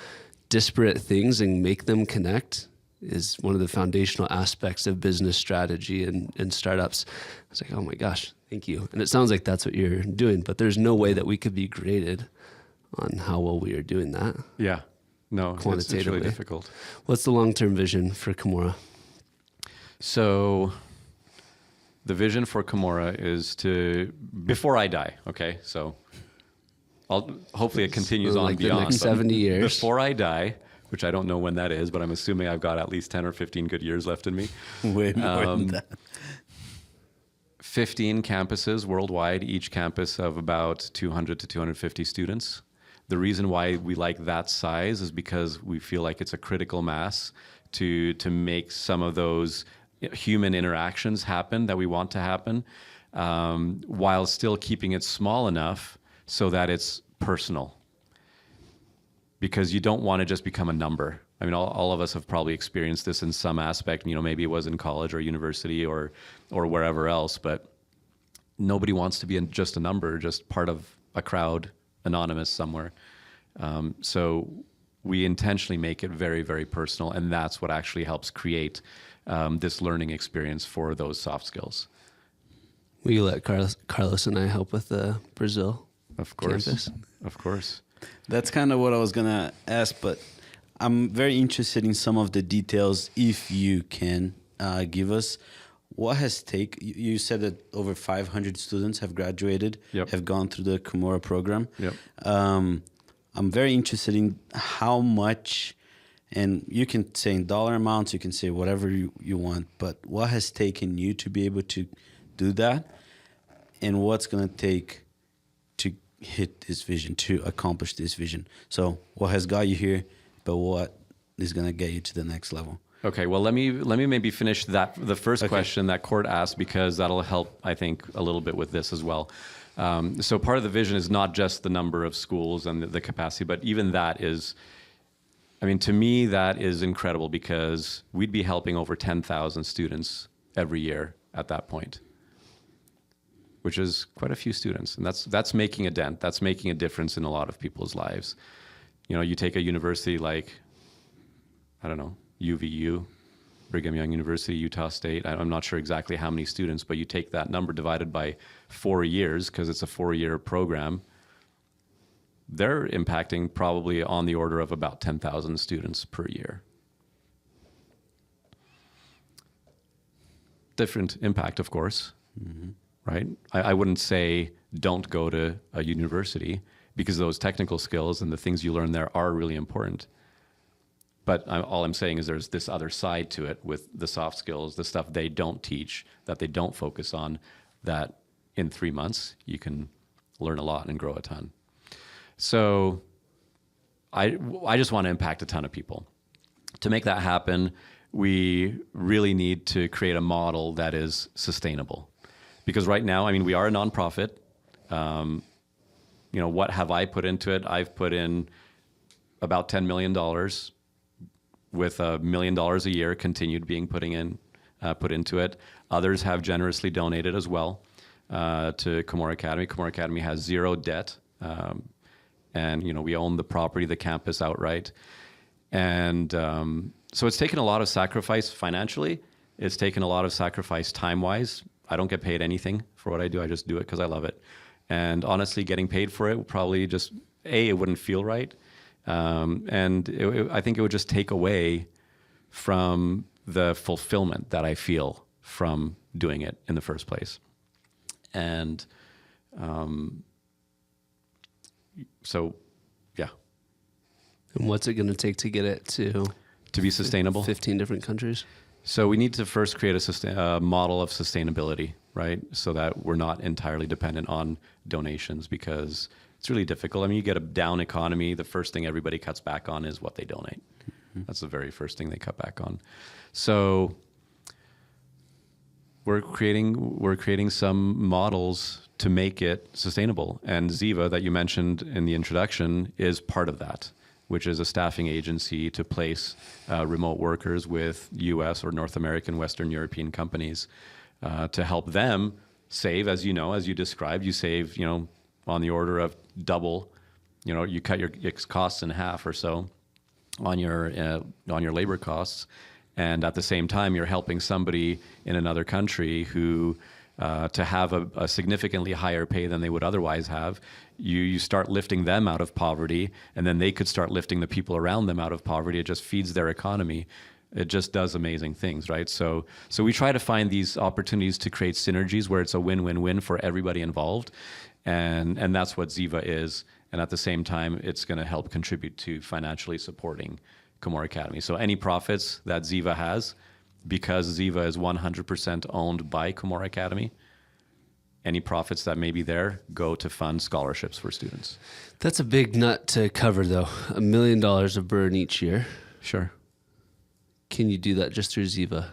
disparate things and make them connect is one of the foundational aspects of business strategy and startups. I was like, oh my gosh, thank you. And it sounds like that's what you're doing, but there's no way that we could be graded on how well we are doing that.
Yeah. No,
quantitatively.
It's really difficult.
What's the long-term vision for Cumorah?
So the vision for Cumorah is to, before I die, okay? So hopefully it continues on
like
beyond.
the next 70 years.
Before I die, which I don't know when that is, but I'm assuming I've got at least 10 or 15 good years left in me.
Way more than that.
15 campuses worldwide, each campus of about 200 to 250 students. The reason why we like that size is because we feel like it's a critical mass to make some of those human interactions happen that we want to happen, while still keeping it small enough so that it's personal. Because you don't want to just become a number. I mean, all of us have probably experienced this in some aspect. You know, maybe it was in college or university or wherever else, but nobody wants to be just a number, just part of a crowd, anonymous somewhere. So we intentionally make it very, very personal, and that's what actually helps create this learning experience for those soft skills.
Will you let Carlos and I help with the Brazil campus?
Of course.
That's kind of what I was going to ask, but I'm very interested in some of the details, if you can give us. What has taken, you said that over 500 students have graduated, have gone through the Cumorah program.
Yep.
I'm very interested in how much, and you can say in dollar amounts, you can say whatever you want, but what has taken you to be able to do that, and what's going to take to hit this vision, to accomplish this vision? So what has got you here, but what is going to get you to the next level?
Okay, well, let me maybe finish the first question that Court asked, because that'll help, I think, a little bit with this as well. So part of the vision is not just the number of schools and the capacity, but even that is, I mean, to me, that is incredible, because we'd be helping over 10,000 students every year at that point, which is quite a few students. And that's making a dent. That's making a difference in a lot of people's lives. You know, you take a university like, I don't know, UVU, Brigham Young University, Utah State. I'm not sure exactly how many students, but you take that number divided by 4 years, because it's a 4-year program. They're impacting probably on the order of about 10,000 students per year. Different impact, of course, right? I wouldn't say don't go to a university, because those technical skills and the things you learn there are really important. But all I'm saying is there's this other side to it with the soft skills, the stuff they don't teach, that they don't focus on, that in 3 months you can learn a lot and grow a ton. So I just want to impact a ton of people. To make that happen, we really need to create a model that is sustainable. Because right now, I mean, we are a nonprofit. You know, what have I put into it? I've put in about $10 million, with $1 million a year continued being put into it. Others have generously donated as well to Cumorah Academy. Cumorah Academy has zero debt, and you know, we own the property, the campus outright. And so it's taken a lot of sacrifice financially. It's taken a lot of sacrifice time-wise. I don't get paid anything for what I do. I just do it because I love it. And honestly, getting paid for it would probably just, it wouldn't feel right. And I think it would just take away from the fulfillment that I feel from doing it in the first place. And so, yeah.
And what's it going to take to get it to
be sustainable?
15 different countries?
So we need to first create a model of sustainability, right? So that we're not entirely dependent on donations, because it's really difficult. I mean, you get a down economy, the first thing everybody cuts back on is what they donate. That's the very first thing they cut back on. So we're creating some models to make it sustainable. And Ziva, that you mentioned in the introduction, is part of that, which is a staffing agency to place remote workers with US or North American, Western European companies to help them save, as you know, as you described, you save, you know, on the order of double, you know, you cut your costs in half or so on your labor costs. And at the same time, you're helping somebody in another country who, to have a significantly higher pay than they would otherwise have, you start lifting them out of poverty, and then they could start lifting the people around them out of poverty. It just feeds their economy. It just does amazing things, right? So we try to find these opportunities to create synergies where it's a win-win-win for everybody involved. And that's what Ziva is. And at the same time, it's going to help contribute to financially supporting Cumorah Academy. So any profits that Ziva has, because Ziva is 100% owned by Cumorah Academy, any profits that may be there go to fund scholarships for students.
That's a big nut to cover, though. $1 million of burn each year.
Sure.
Can you do that just through Ziva?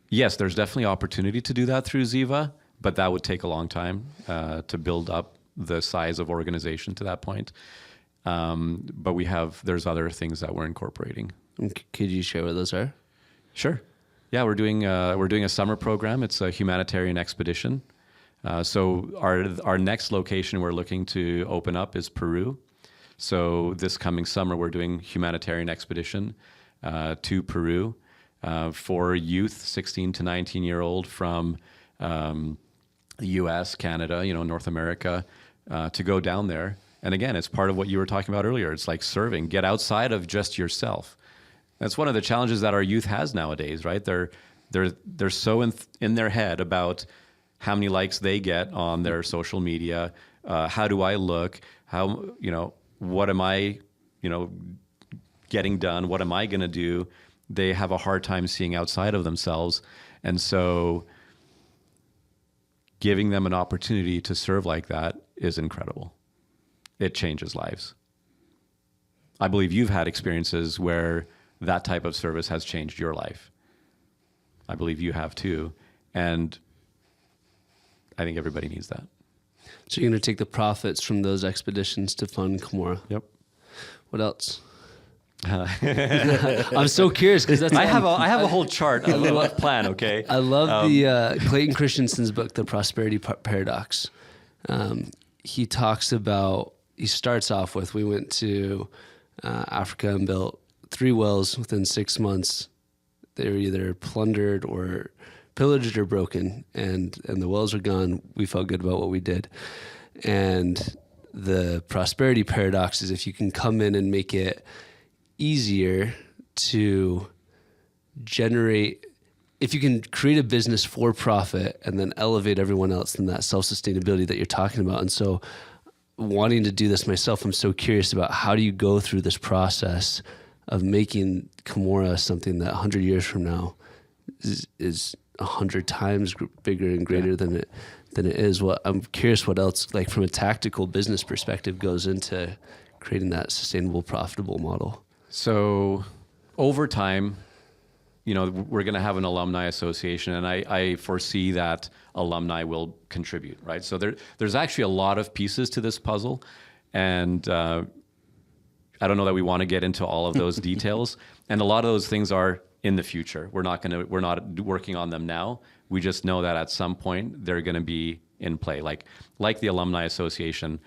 Yes, there's definitely opportunity to do that through Ziva, but that would take a long time to build up the size of organization to that point. But there's other things that we're incorporating.
Could you share what those are?
Sure. Yeah, we're doing a summer program. It's a humanitarian expedition. So our next location we're looking to open up is Peru. So this coming summer we're doing humanitarian expedition to Peru for youth 16 to 19-year-old from the U.S., Canada, North America, to go down there. And again, it's part of what you were talking about earlier. It's like serving. Get outside of just yourself. That's one of the challenges that our youth has nowadays, right? They're so in their head about how many likes they get on their social media. How do I look? What am I, getting done? What am I going to do? They have a hard time seeing outside of themselves. And so giving them an opportunity to serve like that is incredible. It changes lives. I believe you've had experiences where that type of service has changed your life. I believe you have too. And I think everybody needs that.
So you're going to take the profits from those expeditions to fund Cumorah.
Yep.
What else? I'm so curious because
I have a whole chart, a little plan. Okay.
I love the Clayton Christensen's book, The Prosperity Paradox. He starts off with, we went to Africa and built 3 wells within 6 months. They were either plundered or pillaged or broken, and the wells were gone. We felt good about what we did. And the prosperity paradox is if you can come in and make it easier to generate, if you can create a business for profit and then elevate everyone else, then that self-sustainability that you're talking about. And so wanting to do this myself, I'm so curious about how do you go through this process of making Cumorah something that 100 years from now is 100 times bigger and greater than it is. Well, I'm curious what else, like from a tactical business perspective, goes into creating that sustainable, profitable model.
So over time, we're going to have an alumni association, and I foresee that alumni will contribute, right? So there's actually a lot of pieces to this puzzle, and I don't know that we want to get into all of those details. And a lot of those things are in the future. We're not working on them now. We just know that at some point they're going to be in play. Like the Alumni Association,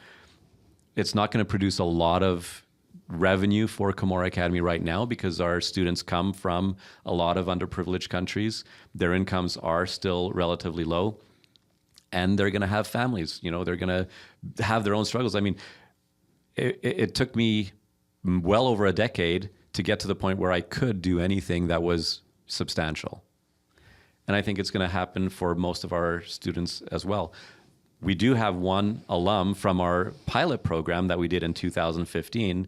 it's not going to produce a lot of revenue for Cumorah Academy right now because our students come from a lot of underprivileged countries. Their incomes are still relatively low, and they're going to have families. They're going to have their own struggles. I mean, it took me well over a decade to get to the point where I could do anything that was substantial. And I think it's going to happen for most of our students as well. We do have one alum from our pilot program that we did in 2015.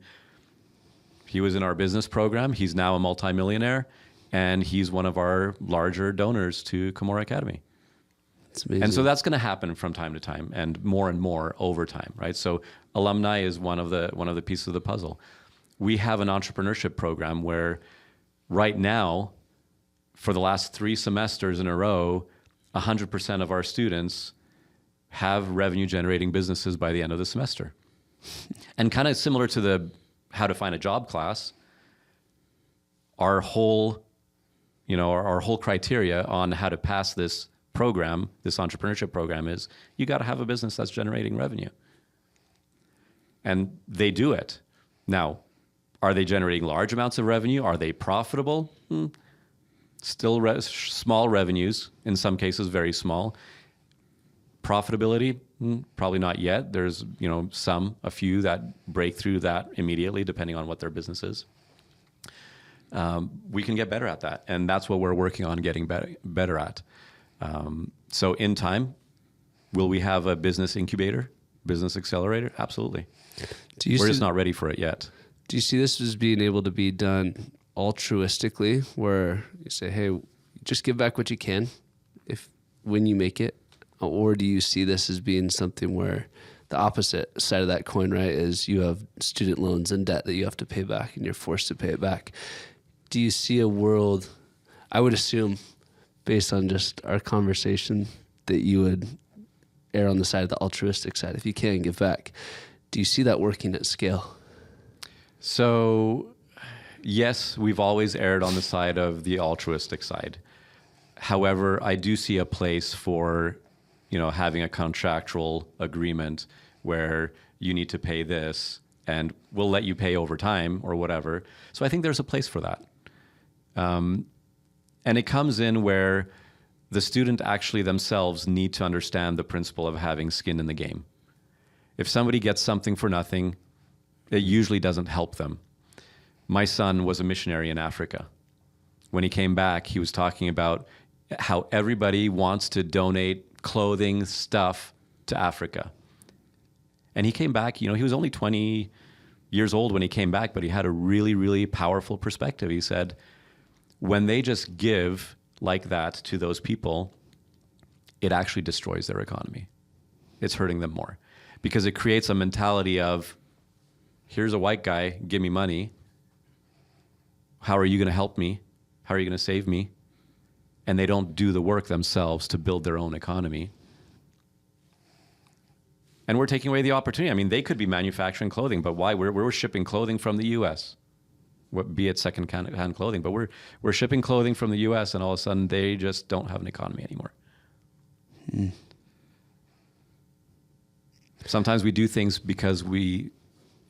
He was in our business program. He's now a multimillionaire, and he's one of our larger donors to Cumorah Academy.
That's amazing.
And so that's going to happen from time to time and more over time, right? So alumni is one of the pieces of the puzzle. We have an entrepreneurship program where right now, for the last 3 semesters in a row, 100% of our students have revenue generating businesses by the end of the semester. And kind of similar to the how to find a job class, our whole criteria on how to pass this program, this entrepreneurship program, is you got to have a business that's generating revenue. And they do it. Now, are they generating large amounts of revenue? Are they profitable? Still small revenues, in some cases very small. Profitability, probably not yet. There's a few that break through that immediately, depending on what their business is. We can get better at that, and that's what we're working on getting better at. So in time, will we have a business incubator, business accelerator? Absolutely. We're just not ready for it yet.
Do you see this as being able to be done altruistically, where you say, hey, just give back what you can when you make it? Or do you see this as being something where the opposite side of that coin, right, is you have student loans and debt that you have to pay back and you're forced to pay it back? Do you see a world, I would assume, based on just our conversation, that you would err on the side of the altruistic side if you can give back? Do you see that working at scale?
So, yes, we've always erred on the side of the altruistic side. However, I do see a place for, having a contractual agreement where you need to pay this and we'll let you pay over time or whatever. So I think there's a place for that. And it comes in where the student actually themselves need to understand the principle of having skin in the game. If somebody gets something for nothing, it usually doesn't help them. My son was a missionary in Africa. When he came back, he was talking about how everybody wants to donate clothing, stuff to Africa. And he came back, he was only 20 years old when he came back, but he had a really, really powerful perspective. He said, when they just give like that to those people, it actually destroys their economy. It's hurting them more because it creates a mentality of, here's a white guy, give me money. How are you going to help me? How are you going to save me? And they don't do the work themselves to build their own economy. And we're taking away the opportunity. I mean, they could be manufacturing clothing, but why? We're shipping clothing from the U.S., be it second-hand clothing, but we're shipping clothing from the U.S. and all of a sudden they just don't have an economy anymore. Sometimes we do things because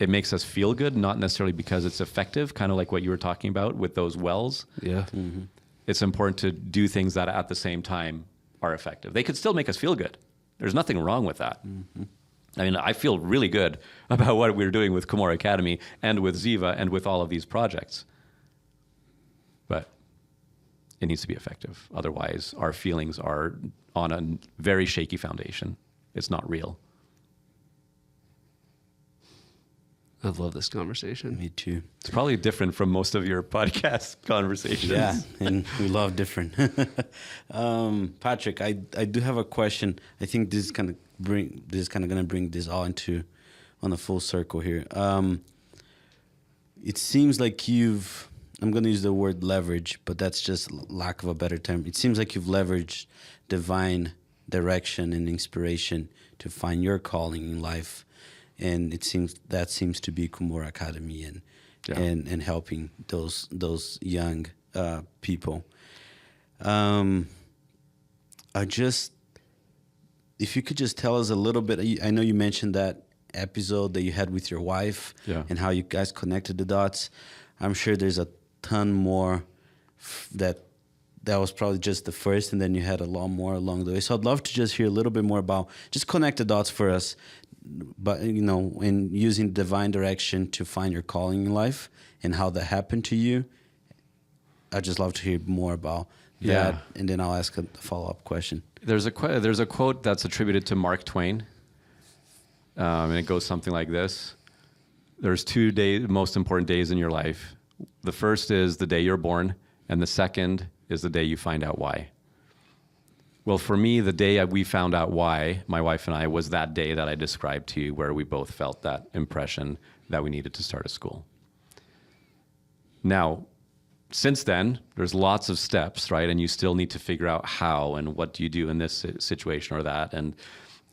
it makes us feel good, not necessarily because it's effective, kind of like what you were talking about with those wells.
Yeah.
Mm-hmm. It's important to do things that at the same time are effective. They could still make us feel good. There's nothing wrong with that. Mm-hmm. I mean, I feel really good about what we're doing with Cumorah Academy and with Ziva and with all of these projects. But it needs to be effective. Otherwise, our feelings are on a very shaky foundation. It's not real.
I love this conversation.
Me too.
It's probably different from most of your podcast conversations.
Yeah, and we love different. Patrick, I do have a question. I think this is kind of going to bring this all on a full circle here. It seems like I'm going to use the word leverage, but that's just lack of a better term. It seems like you've leveraged divine direction and inspiration to find your calling in life. And it seems to be Cumorah Academy and helping those young people. If you could just tell us a little bit. I know you mentioned that episode that you had with your wife and how you guys connected the dots. I'm sure there's a ton more that was probably just the first, and then you had a lot more along the way. So I'd love to just hear a little bit more about, just connect the dots for us. But in using divine direction to find your calling in life and how that happened to you, I'd just love to hear more about that, and then I'll ask a follow-up question.
There's a quote that's attributed to Mark Twain, and it goes something like this: "There's 2 most important days in your life. The first is the day you're born, and the second is the day you find out why." Well, for me, the day we found out why, my wife and I, was that day that I described to you, where we both felt that impression that we needed to start a school. Now, since then, there's lots of steps, right? And you still need to figure out how and what do you do in this situation or that.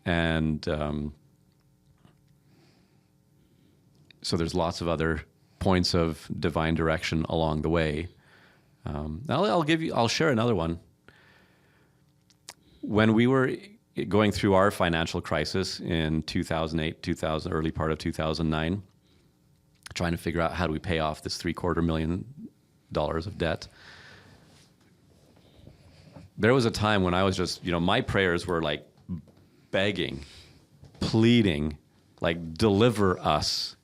And so there's lots of other points of divine direction along the way. I'll share another one. When we were going through our financial crisis in 2008, early part of 2009, trying to figure out how do we pay off this $750,000 of debt, there was a time when I was just, my prayers were like begging, pleading, like, deliver us,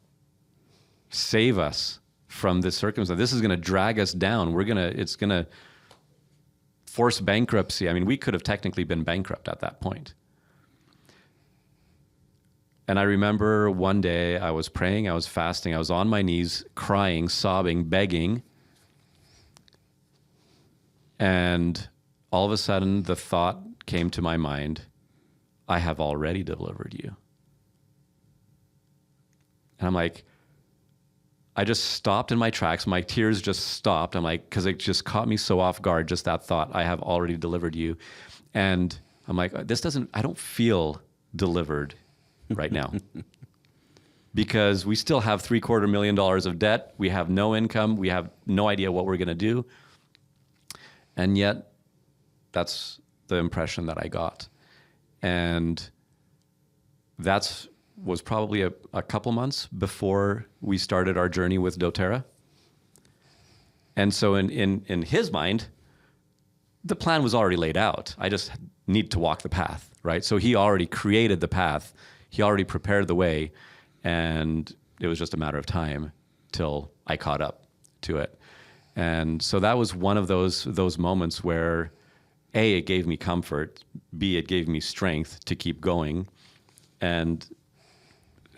save us from this circumstance. This is going to drag us down. It's going to force bankruptcy. I mean, we could have technically been bankrupt at that point. And I remember one day I was praying, I was fasting, I was on my knees, crying, sobbing, begging. And all of a sudden, the thought came to my mind, I have already delivered you. And I'm like, I just stopped in my tracks. My tears just stopped. I'm like, because it just caught me so off guard, just that thought, I have already delivered you. And I'm like, I don't feel delivered right now. Because we still have $750,000 of debt. We have no income. We have no idea what we're going to do. And yet, that's the impression that I got. And that was probably a couple months before we started our journey with doTERRA. And so in his mind, the plan was already laid out. I just need to walk the path, right? So he already created the path. He already prepared the way. And it was just a matter of time till I caught up to it. And so that was one of those moments where, A, it gave me comfort, B, it gave me strength to keep going. And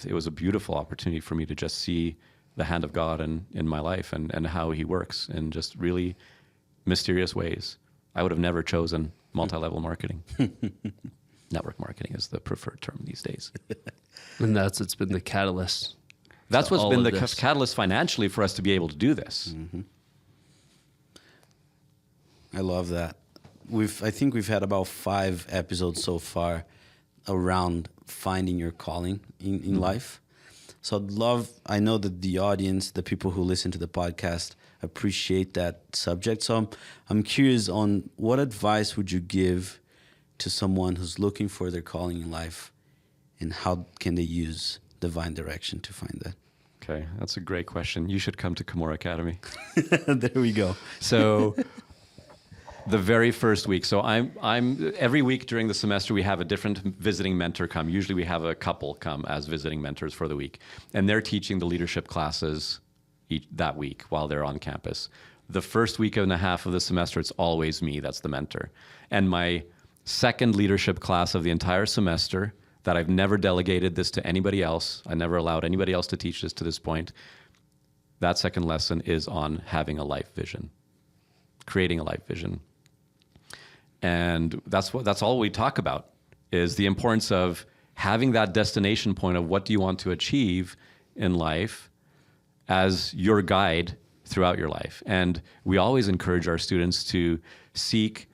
it was a beautiful opportunity for me to just see the hand of God in my life and how he works in just really mysterious ways. I would have never chosen multi-level marketing. Network marketing is the preferred term these days.
And it's been the catalyst.
That's what's been the
this.
catalyst financially for us to be able to do this.
Mm-hmm. I love that. I think we've had about 5 episodes so far around finding your calling in life. So I know that the audience, the people who listen to the podcast, appreciate that subject. So I'm curious on what advice would you give to someone who's looking for their calling in life, and how can they use divine direction to find that?
Okay, that's a great question. You should come to Cumorah Academy.
There we go.
So the very first week, so I'm every week during the semester we have a different visiting mentor come. Usually we have a couple come as visiting mentors for the week, and they're teaching the leadership classes that week while they're on campus. The first week and a half of the semester, it's always me that's the mentor. And my second leadership class of the entire semester, that I've never delegated this to anybody else, I never allowed anybody else to teach this to this point, that second lesson is on having a life vision, creating a life vision. And that's all we talk about, is the importance of having that destination point of what do you want to achieve in life as your guide throughout your life. And we always encourage our students to seek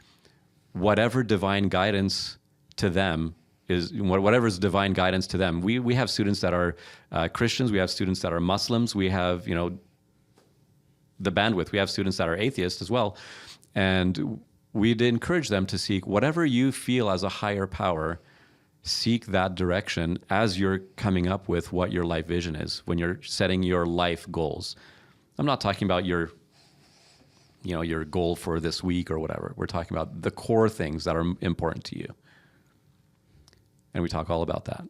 whatever divine guidance to them is, whatever's divine guidance to them. We have students that are Christians, we have students that are Muslims, we have, the bandwidth, we have students that are atheists as well. And we'd encourage them to seek whatever you feel as a higher power, seek that direction as you're coming up with what your life vision is, when you're setting your life goals. I'm not talking about your goal for this week or whatever. We're talking about the core things that are important to you. And we talk all about that.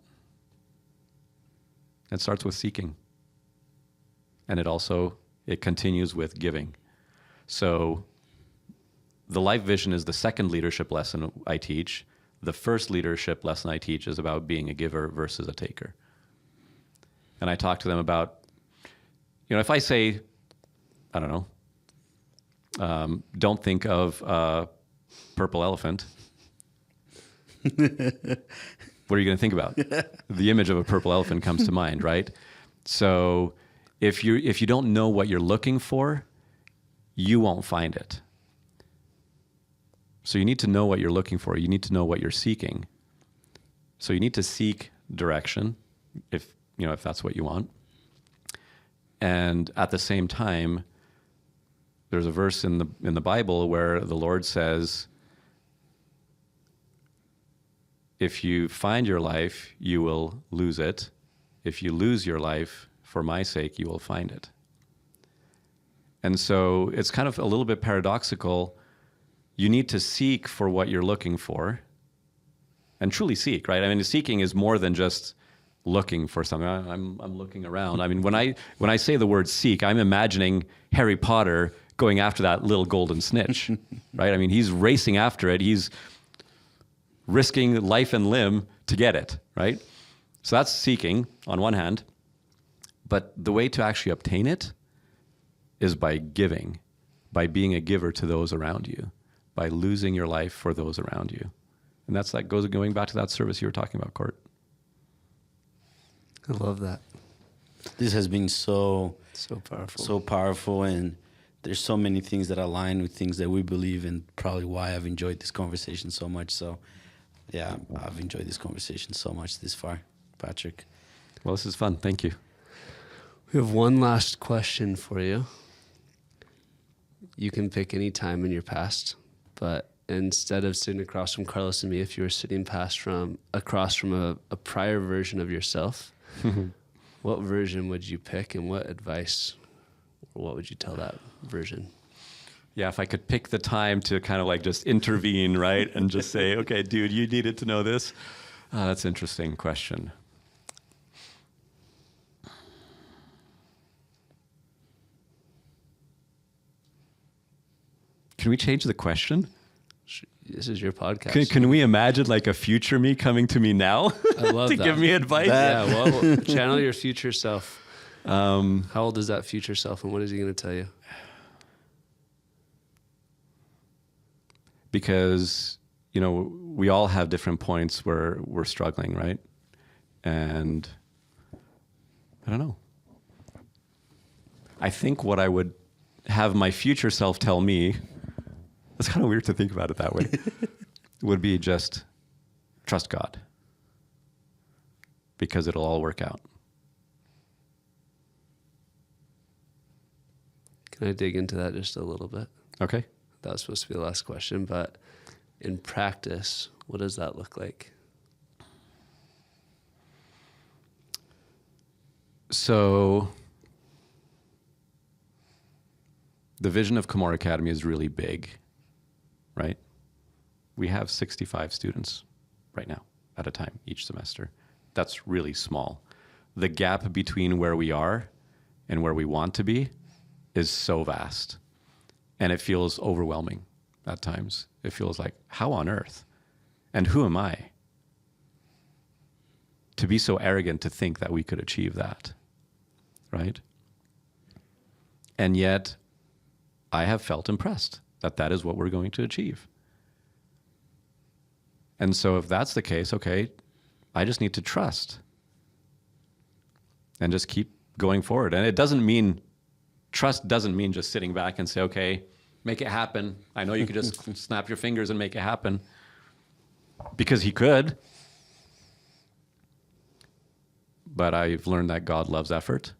It starts with seeking. And it continues with giving. So the life vision is the second leadership lesson I teach. The first leadership lesson I teach is about being a giver versus a taker. And I talk to them about, if I say, I don't know, don't think of a purple elephant. What are you going to think about? The image of a purple elephant comes to mind, right? So if you don't know what you're looking for, you won't find it. So you need to know what you're looking for. You need to know what you're seeking. So you need to seek direction, if that's what you want. And at the same time, there's a verse in the Bible where the Lord says, if you find your life, you will lose it. If you lose your life, for my sake, you will find it. And so it's kind of a little bit paradoxical. You need to seek for what you're looking for, and truly seek, right? I mean, seeking is more than just looking for something. I'm looking around. I mean, when I say the word seek, I'm imagining Harry Potter going after that little golden snitch, right? I mean, he's racing after it. He's risking life and limb to get it, right? So that's seeking on one hand, but the way to actually obtain it is by giving, by being a giver to those around you, by losing your life for those around you. And that's like going back to that service you were talking about, Court.
I love that.
This has been so
powerful.
and there's so many things that align with things that we believe, and probably why I've enjoyed this conversation so much. So yeah, I've enjoyed this conversation so much this far, Patrick.
Well, this is fun. Thank you.
We have one last question for you. You can pick any time in your past, but instead of sitting across from Carlos and me, if you were sitting across from a prior version of yourself, what version would you pick, and what advice, or what would you tell that version?
Yeah, if I could pick the time to kind of like just intervene, right? And just say, okay, dude, you needed to know this. That's an interesting question. Can we change the question?
This is your podcast.
Can we imagine like a future me coming to me now
I love
to
that.
give me advice?
Yeah, well, channel your future self. How old is that future self, and what is he going to tell you?
Because, you know, we all have different points where we're struggling, right? And I don't know. I think what I would have my future self tell me, it's kind of weird to think about it that way, would be just trust God, because it'll all work out.
Can I dig into that just a little bit?
Okay.
That was supposed to be the last question, but in practice, what does that look like?
So the vision of Cumorah Academy is really big, right? We have 65 students right now at a time each semester. That's really small. The gap between where we are and where we want to be is so vast. And it feels overwhelming at times. It feels like, how on earth? And who am I to be so arrogant to think that we could achieve that, right? And yet, I have felt impressed that that is what we're going to achieve. And so if that's the case, okay, I just need to trust and just keep going forward. And it doesn't mean, trust doesn't mean just sitting back and say, okay, make it happen. I know you could just snap your fingers and make it happen. Because he could. But I've learned that God loves effort.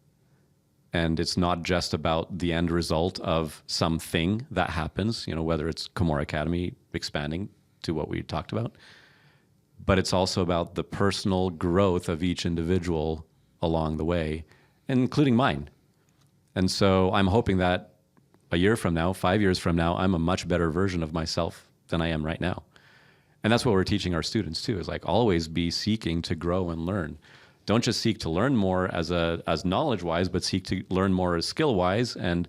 And it's not just about the end result of something that happens, you know, whether it's Cumorah Academy expanding to what we talked about, but it's also about the personal growth of each individual along the way, including mine. And so I'm hoping that a year from now, 5 years from now, I'm a much better version of myself than I am right now. And that's what we're teaching our students too, is like always be seeking to grow and learn. Don't just seek to learn more as knowledge-wise, but seek to learn more as skill-wise and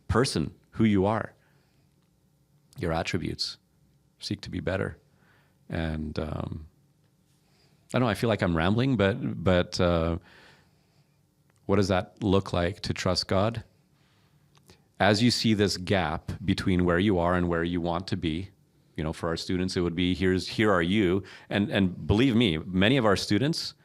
person, who you are, your attributes. Seek to be better. And I don't know, I feel like I'm rambling, but what does that look like to trust God? As you see this gap between where you are and where you want to be, you know, for our students, it would be, here are you. And believe me, many of our students,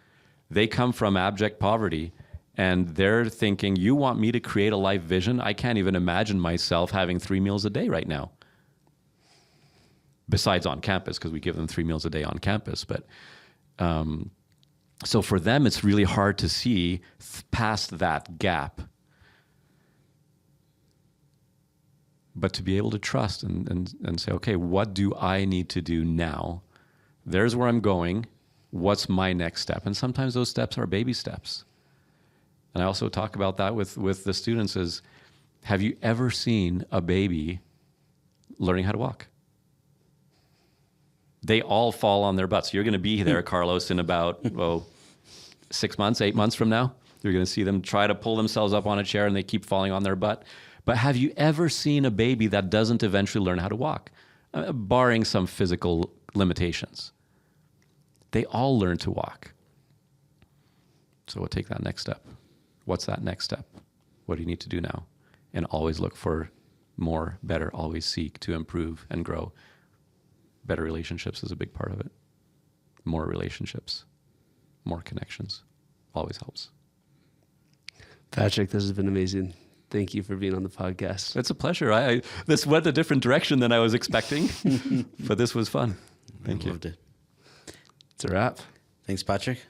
they come from abject poverty, and they're thinking, you want me to create a life vision? I can't even imagine myself having 3 meals a day right now. Besides on campus, because we give them 3 meals a day on campus. But so for them, it's really hard to see past that gap. But to be able to trust and say, okay, what do I need to do now? There's where I'm going. What's my next step? And sometimes those steps are baby steps. And I also talk about that with the students is, have you ever seen a baby learning how to walk? They all fall on their butts. You're going to be there, Carlos, in about 6 months, 8 months from now. You're going to see them try to pull themselves up on a chair and they keep falling on their butt. But have you ever seen a baby that doesn't eventually learn how to walk? Barring some physical limitations. They all learn to walk. So we'll take that next step. What's that next step? What do you need to do now? And always look for more, better, always seek to improve and grow. Better relationships is a big part of it. More relationships, more connections, always helps.
Patrick, this has been amazing. Thank you for being on the podcast.
It's a pleasure. This went a different direction than I was expecting, but this was fun. Thank you.
Loved it.
It's a wrap.
Thanks, Patrick.